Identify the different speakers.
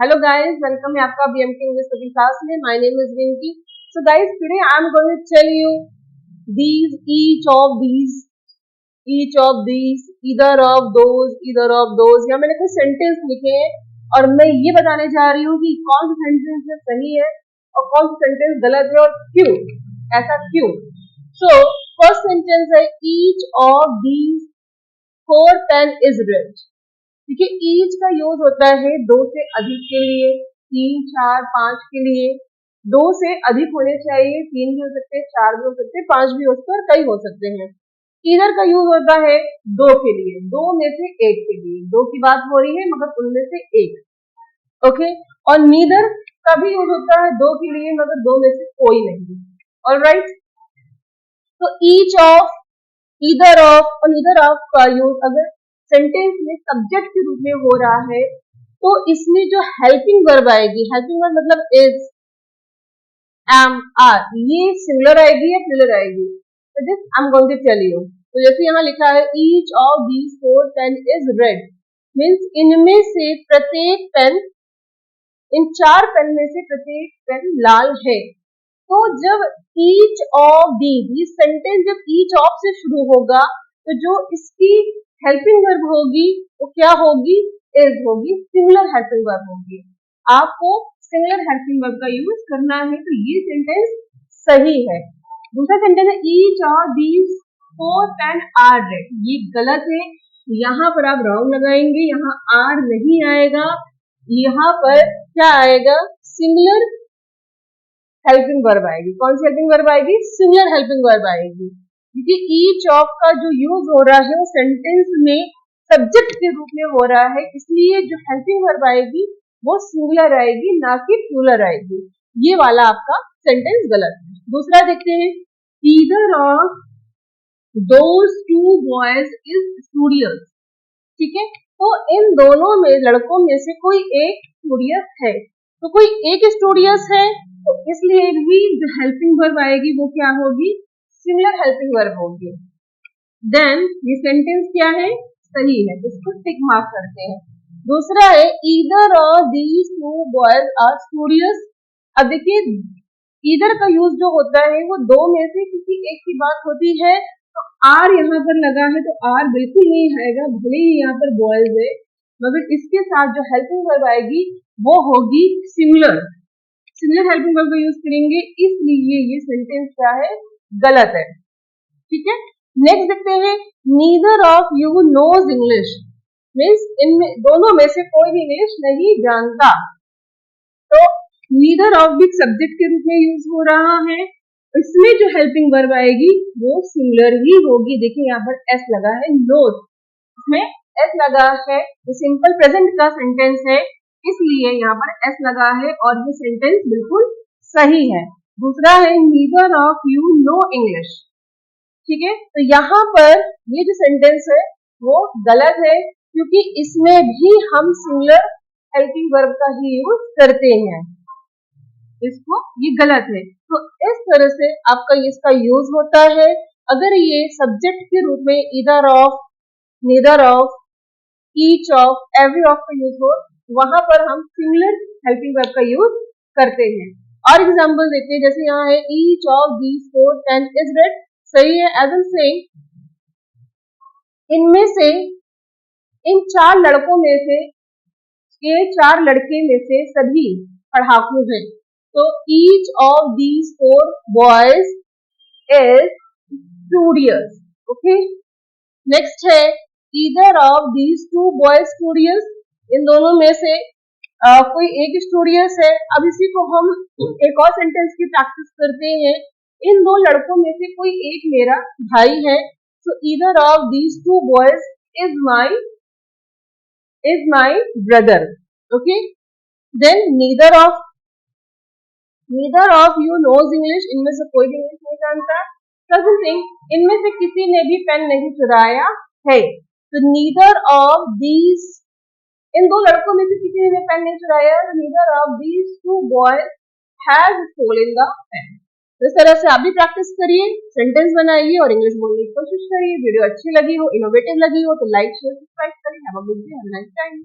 Speaker 1: Hello guys, welcome है आपका BMK English Speaking class में. My name is Rinki. So guys, today I am going to tell you each of these, either of those. या मैंने कुछ sentence लिखे हैं और मैं ये बताने जा रही हूँ कि कौन सा सेंटेंस सही है और कौन सा सेंटेंस गलत है और क्यों, ऐसा क्यों. So फर्स्ट सेंटेंस है each of these 4 pen is red. देखिए ईच का यूज होता है दो से अधिक के लिए, 3, 4, 5 के लिए. दो से अधिक होने चाहिए, 3 भी हो सकते हैं, 4 भी हो सकते हैं, 5 भी हो सकते हैं और कई हो सकते हैं. इधर का यूज होता है दो के लिए, दो में से एक के लिए. दो की बात हो रही है मगर उनमें से एक. ओके. और नीदर का भी यूज होता है दो के लिए मगर दो में से कोई नहीं. ऑलराइट. तो ईच ऑफ, ईदर ऑफ और नीदर ऑफ का यूज अगर सेंटेंस में सब्जेक्ट के रूप में हो रहा है तो इसमें जो हेल्पिंग वर्ब आएगी, हेल्पिंग वर्ब मतलब इज, एम, आर, ये सिंगुलर आएगी या प्लूरल आएगी. तो this I am going to tell you. तो जैसे यहाँ लिखा है each of these 4 pen is red, means इनमें से प्रत्येक पेन, इन 4 पेन में से प्रत्येक पेन लाल है. तो जब ईच ऑफ दीज, ये सेंटेंस जब ईच ऑफ से शुरू होगा तो जो इसकी हेल्पिंग वर्ब होगी वो क्या होगी, इज होगी, सिंगुलर हेल्पिंग वर्ब होगी. आपको सिंगुलर हेल्पिंग वर्ब का यूज करना है. तो ये सेंटेंस सही है. दूसरा सेंटेंस है each of these 4 pen are red, ये गलत है. यहाँ पर आप राउंड लगाएंगे, यहाँ आर नहीं आएगा, यहाँ पर क्या आएगा, सिंगुलर हेल्पिंग वर्ब आएगी. कौन सी हेल्पिंग वर्ब आएगी, सिंगुलर हेल्पिंग वर्ब आएगी. क्योंकि ईच ऑफ का जो यूज हो रहा है वो सेंटेंस में सब्जेक्ट के रूप में हो रहा है, इसलिए जो हेल्पिंग वर्ब आएगी वो सिंगुलर आएगी ना कि प्लूरल आएगी. ये वाला आपका सेंटेंस गलत है. दूसरा देखते हैं either of those 2 boys is studious. ठीक है. तो इन दोनों में, लड़कों में से कोई एक स्टूडियस है. तो कोई एक स्टूडियस है तो इसलिए भी जो हेल्पिंग वर्ब आएगी वो क्या होगी, सिंगुलर हेल्पिंग वर्ब होगी. देन ये सेंटेंस क्या है, सही है. इसको टिक मार्क करते हैं. दूसरा है either of these 2 boys are studious. अब देखिए ईदर का यूज जो होता है वो दो में से किसी एक की बात होती है. तो आर यहाँ पर लगा है तो आर बिल्कुल नहीं आएगा, भले ही यहाँ पर बॉयज है, मगर इसके साथ जो हेल्पिंग वर्ब आएगी वो होगी सिंगुलर. सिंगुलर हेल्पिंग वर्ब का यूज करेंगे, इसलिए ये सेंटेंस क्या है, गलत है. ठीक है. नेक्स्ट देखते हैं neither of you knows English, means इनमें दोनों में से कोई भी इंग्लिश नहीं जानता. तो नीदर ऑफ भी सब्जेक्ट के रूप में यूज हो रहा है. इसमें जो हेल्पिंग वर्ब आएगी वो सिंगुलर ही होगी. देखिए यहाँ पर एस लगा है, नोज, इसमें एस लगा है. ये सिंपल प्रेजेंट का सेंटेंस है इसलिए यहाँ पर एस लगा है और ये सेंटेंस बिल्कुल सही है. दूसरा है neither of you know English. ठीक है. तो यहाँ पर ये जो सेंटेंस है वो गलत है क्योंकि इसमें भी हम सिंगुलर हेल्पिंग वर्ब का ही यूज करते हैं. इसको, ये गलत है. तो इस तरह से आपका इसका यूज होता है. अगर ये सब्जेक्ट के रूप में either of, neither of, each of, every of का यूज हो, वहां पर हम सिंगुलर हेल्पिंग वर्ब का यूज करते हैं. और एग्जाम्पल देखते हैं. जैसे यहाँ है each of these 4 pen is red, सही है. एज एम सेइंग, इनमें से, इन 4 लड़कों में से, ये 4 लड़के में से सभी पढ़ाकू हैं. तो each of these 4 boys is studious. Okay. Next है either of these 2 boys studious, इन दोनों में से कोई एक स्टूडियस है. अब इसी को हम एक और सेंटेंस की प्रैक्टिस करते हैं. इन 2 लड़कों में से कोई एक मेरा भाई है. So either of these 2 boys is my brother. Okay. Then neither of you knows English, इनमें से कोई भी इंग्लिश नहीं जानता. सेकंड थिंग, इनमें से किसी ने भी पेन नहीं चुराया है. तो नीदर ऑफ दीज, इन 2 लड़कों में से किसी ने पेन नहीं चुराया. Neither of these 2 boys has stolen the pen. इस तरह से आप भी प्रैक्टिस करिए, सेंटेंस बनाइए और इंग्लिश बोलने की कोशिश करिए. वीडियो अच्छी लगी हो, इनोवेटिव लगी हो तो लाइक, शेयर, सब्सक्राइब करिए. Have a good day, have a nice time.